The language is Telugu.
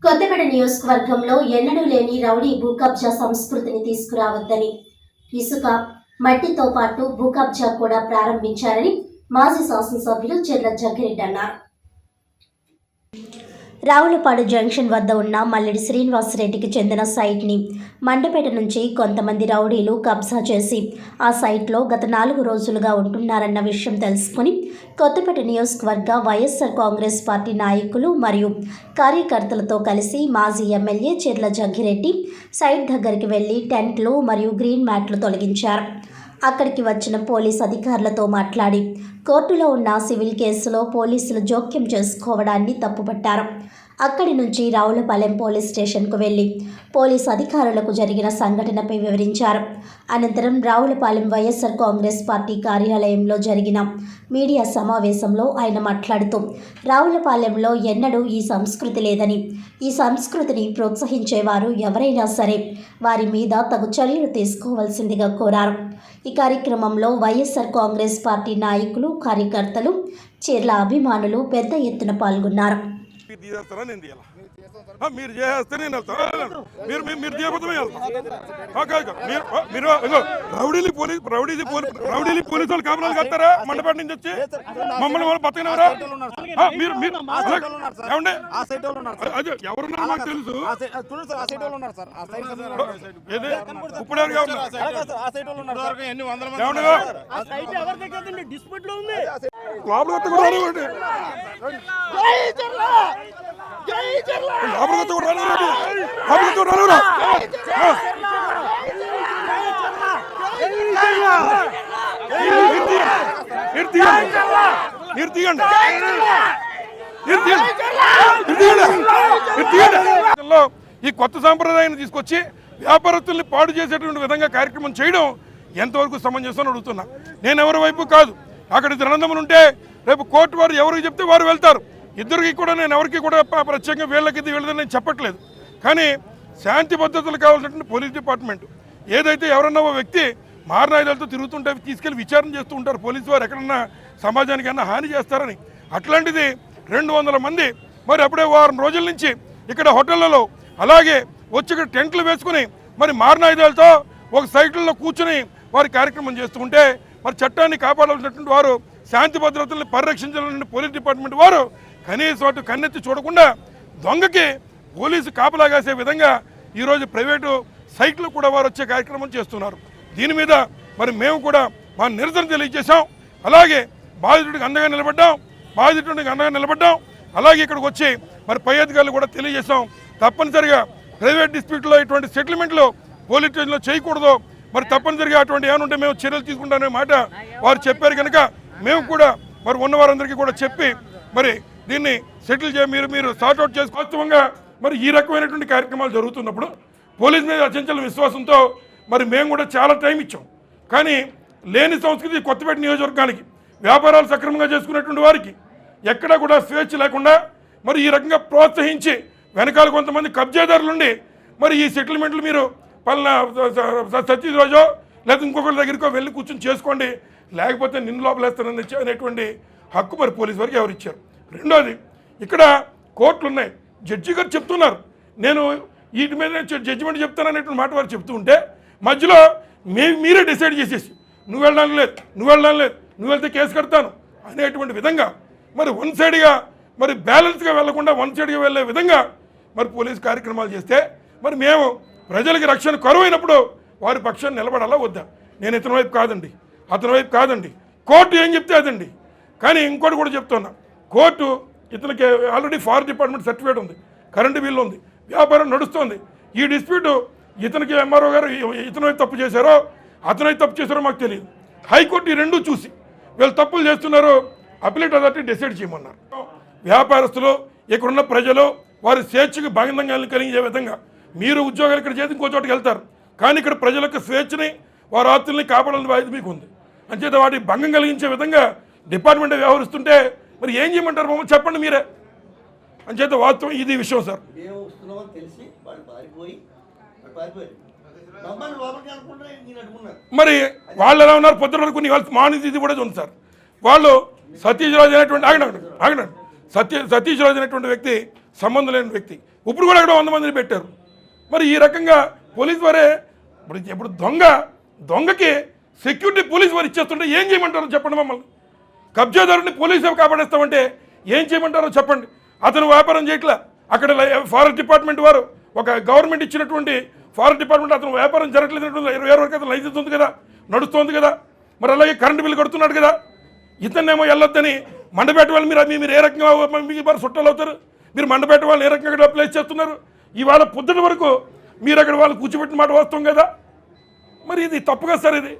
కొత్తపేట నియోజకవర్గంలో ఎన్నడూ లేని రౌడీ భూకబ్జా సంస్కృతిని తీసుకురావద్దని, ఇసుక, మట్టితో పాటు భూకబ్జా కూడా ప్రారంభించారని మాజీ శాసనసభ్యులు చెర్ల జగ్గిరెడ్డి అన్నారు. రావులపాడు జంక్షన్ వద్ద ఉన్న మల్లెడి శ్రీనివాసరెడ్డికి చెందిన సైట్ని మండపేట నుంచి కొంతమంది రౌడీలు కబ్జా చేసి ఆ సైట్లో గత 4 రోజులుగా ఉంటున్నారన్న విషయం తెలుసుకుని కొత్తపేట నియోజకవర్గ వైఎస్ఆర్ కాంగ్రెస్ పార్టీ నాయకులు మరియు కార్యకర్తలతో కలిసి మాజీ ఎమ్మెల్యే చెర్ల జగ్గిరెడ్డి సైట్ దగ్గరికి వెళ్లి టెంట్లు మరియు గ్రీన్ మ్యాట్లు తొలగించారు. అక్కడికి వచ్చిన పోలీస్ అధికారులతో మాట్లాడి కోర్టులో ఉన్న సివిల్ కేసులో పోలీసులు జోక్యం చేసుకోవడాన్ని తప్పుపట్టారు. అక్కడి నుంచి రావులపాలెం పోలీస్ స్టేషన్కు వెళ్లి పోలీస్ అధికారులకు జరిగిన సంఘటనపై వివరించారు. అనంతరం రావులపాలెం వైఎస్ఆర్ కాంగ్రెస్ పార్టీ కార్యాలయంలో జరిగిన మీడియా సమావేశంలో ఆయన మాట్లాడుతూ రావులపాలెంలో ఎన్నడూ ఈ సంస్కృతి లేదని, ఈ సంస్కృతిని ప్రోత్సహించేవారు ఎవరైనా సరే వారి మీద తగు చర్యలు తీసుకోవాల్సిందిగా కోరారు. ఈ కార్యక్రమంలో వైఎస్ఆర్ కాంగ్రెస్ పార్టీ నాయకులు, కార్యకర్తలు, చెర్ల అభిమానులు పెద్ద ఎత్తున పాల్గొన్నారు. మీరు చేస్తే నేను మీరు చేయబోతున్నా మీరు రౌడీలు పోలీసు వాళ్ళు కాపురాలు కడతారా? మండపేట నుంచి వచ్చి మమ్మల్ని వాళ్ళు బతకనవరా? మీరు ఏమండి ఎవరున్నారు మాకు తెలుసు. ఇప్పుడు ఈ కొత్త సాంప్రదాయాన్ని తీసుకొచ్చి వ్యాపారస్తుల్ని పాడు చేసేటువంటి విధంగా కార్యక్రమం చేయడం ఎంతవరకు సమంజసం అడుగుతున్నా. నేను ఎవరి వైపు కాదు. అక్కడ రణందములు ఉంటే రేపు కోర్టు వారు ఎవరికి చెప్తే వారు వెళ్తారు. ఇద్దరికి కూడా నేను ఎవరికి కూడా ప్రత్యేకంగా వీళ్ళకి వీళ్ళదని నేను చెప్పట్లేదు. కానీ శాంతి భద్రతలు కావాల్సినటువంటి పోలీస్ డిపార్ట్మెంట్ ఏదైతే ఎవరన్నా ఓ వ్యక్తి మారణాయుధాలతో తిరుగుతుంటే తీసుకెళ్లి విచారణ చేస్తూ ఉంటారు పోలీసు వారు, ఎక్కడన్నా సమాజానికి అన్నా హాని చేస్తారని. అట్లాంటిది 200 మంది మరి అప్పుడే వారం రోజుల నుంచి ఇక్కడ హోటళ్లలో అలాగే వచ్చి ఇక్కడ టెంట్లు వేసుకుని మరి మారణాయుధాలతో ఒక సైట్లలో కూర్చుని వారి కార్యక్రమం చేస్తుంటే మరి చట్టాన్ని కాపాడాల్సినటువంటి వారు, శాంతి భద్రతల్ని పరిరక్షించాలని పోలీస్ డిపార్ట్మెంట్ వారు కనీసం అటు కన్నెత్తి చూడకుండా దొంగకి పోలీసు కాపలాగాసే విధంగా ఈరోజు ప్రైవేటు సైట్లు కూడా వారు వచ్చే కార్యక్రమం చేస్తున్నారు. దీని మీద మరి మేము కూడా మా నిరసన తెలియజేశాం. అలాగే బాధితుడికి అండగా నిలబడ్డాం. అలాగే ఇక్కడికి వచ్చి మరి పై అధికారులు కూడా తెలియజేశాం. తప్పనిసరిగా ప్రైవేట్ డిస్ప్యూట్లో ఇటువంటి సెటిల్మెంట్లు పోలీస్ స్టేషన్లో చేయకూడదు. మరి తప్పనిసరిగా అటువంటి ఏమనుంటే మేము చర్యలు తీసుకుంటామనే మాట వారు చెప్పారు. కనుక మేము కూడా మరి ఉన్న వారందరికీ కూడా చెప్పి మరి దీన్ని సెటిల్ మీరు సార్ట్అవుట్ చేసి వాస్తవంగా మరి ఈ రకమైనటువంటి కార్యక్రమాలు జరుగుతున్నప్పుడు పోలీస్ మీద అచంచల విశ్వాసంతో మరి మేము కూడా చాలా టైం ఇచ్చాం. కానీ లేని సంస్కృతి కొత్తపేట నియోజకవర్గానికి వ్యాపారాలు సక్రమంగా చేసుకునేటువంటి వారికి ఎక్కడా కూడా స్వేచ్ఛ లేకుండా మరి ఈ రకంగా ప్రోత్సహించి వెనకాల కొంతమంది కబ్జాదారులుండి మరి ఈ సెటిల్మెంట్లు మీరు పలానా సతీష్ రోజో లేదా ఇంకొకరి దగ్గరికో వెళ్ళి కూర్చొని చేసుకోండి, లేకపోతే నిన్ను లోపలేస్తానని అనేటువంటి హక్కు మరి పోలీసు వారికి ఎవరు ఇచ్చారు? రెండోది, ఇక్కడ కోర్టులు ఉన్నాయి. జడ్జి గారు చెప్తున్నారు నేను వీటి మీద జడ్జిమెంట్ చెప్తాననేటువంటి మాట వారు చెప్తూ ఉంటే మధ్యలో మీరే డిసైడ్ చేసేసి నువ్వు వెళ్ళడం లేదు, నువ్వు వెళ్తే కేసు కడతాను అనేటువంటి విధంగా మరి వన్ సైడ్గా మరి బ్యాలెన్స్గా వెళ్లకుండా వన్ సైడ్గా వెళ్ళే విధంగా మరి పోలీసు కార్యక్రమాలు చేస్తే మరి మేము ప్రజలకి రక్షణ కరువైనప్పుడు వారి పక్షాన్ని నిలబడాలా వద్దా? నేను ఇతని వైపు కాదండి, అతని వైపు కాదండి. కోర్టు ఏం చెప్తే అదండి. కానీ ఇంకోటి కూడా చెప్తున్నా, కోర్టు ఇతనికి ఆల్రెడీ ఫారెస్ట్ డిపార్ట్మెంట్ సర్టిఫికేట్ ఉంది, కరెంటు బిల్లు ఉంది, వ్యాపారం నడుస్తుంది. ఈ డిస్ప్యూట్ ఇతనికి ఎంఆర్ఓ గారు ఇతను వైపు తప్పు చేశారో అతను వైపు తప్పు చేశారో మాకు తెలియదు. హైకోర్టు ఈ రెండూ చూసి వీళ్ళు తప్పులు చేస్తున్నారు, అపిలేట్ అథారిటీ డిసైడ్ చేయమన్నారు. వ్యాపారస్తులు, ఇక్కడున్న ప్రజలు వారి స్వేచ్ఛకు భంగం కలిగించే విధంగా మీరు ఉద్యోగాలు ఇక్కడ చేసి ఇంకో చోటుకి వెళ్తారు. కానీ ఇక్కడ ప్రజల యొక్క స్వేచ్ఛని వారి ఆస్తుల్ని కాపాడాలని బాధ్యత మీకు ఉంది. అంచేత వాటి భంగం కలిగించే విధంగా డిపార్ట్మెంట్ వ్యవహరిస్తుంటే మరి ఏం చేయమంటారు మమ్మల్ని చెప్పండి మీరే. అంచేత వాస్తవం ఇది విషయం సార్. మరి వాళ్ళు ఎలా ఉన్నారు? పొద్దున వరకు వాళ్ళ మార్నింగ్ ఇది కూడా ఉంది సార్. వాళ్ళు సతీష్ రాజు అనేటువంటి ఆగండి సతీష్ రాజు అనేటువంటి వ్యక్తి సంబంధం లేని వ్యక్తి. ఇప్పుడు కూడా అక్కడ 100 మందిని పెట్టారు. మరి ఈ రకంగా పోలీసు వారే ఇప్పుడు దొంగకి సెక్యూరిటీ పోలీసు వారు ఇచ్చేస్తుంటే ఏం చేయమంటారో చెప్పండి. మమ్మల్ని కబ్జాదారుని పోలీసు కాపాడేస్తామంటే ఏం చేయమంటారో చెప్పండి. అతను వ్యాపారం చేయట్లా. అక్కడ ఫారెస్ట్ డిపార్ట్మెంట్ వారు ఒక గవర్నమెంట్ ఇచ్చినటువంటి ఫారెస్ట్ డిపార్ట్మెంట్ అతను వ్యాపారం జరగలేదు. 20 వరకు అతను లైసెన్స్ ఉంది కదా, నడుస్తోంది కదా. మరి అలాగే కరెంటు బిల్లు కడుతున్నాడు కదా. ఇతన్నేమో వెళ్ళొద్దని మండపేట వాళ్ళు మీరు ఏ రకంగా మరి చుట్టాలు అవుతారు? మీరు మండపేట వాళ్ళు ఏ రకంగా ప్లేస్ చేస్తున్నారు? ఇవాళ పొద్దున వరకు మీరు అక్కడ వాళ్ళు కూర్చోబెట్టిన మాట వాస్తవం కదా. మరి ఇది తప్పుగా సార్ ఇది.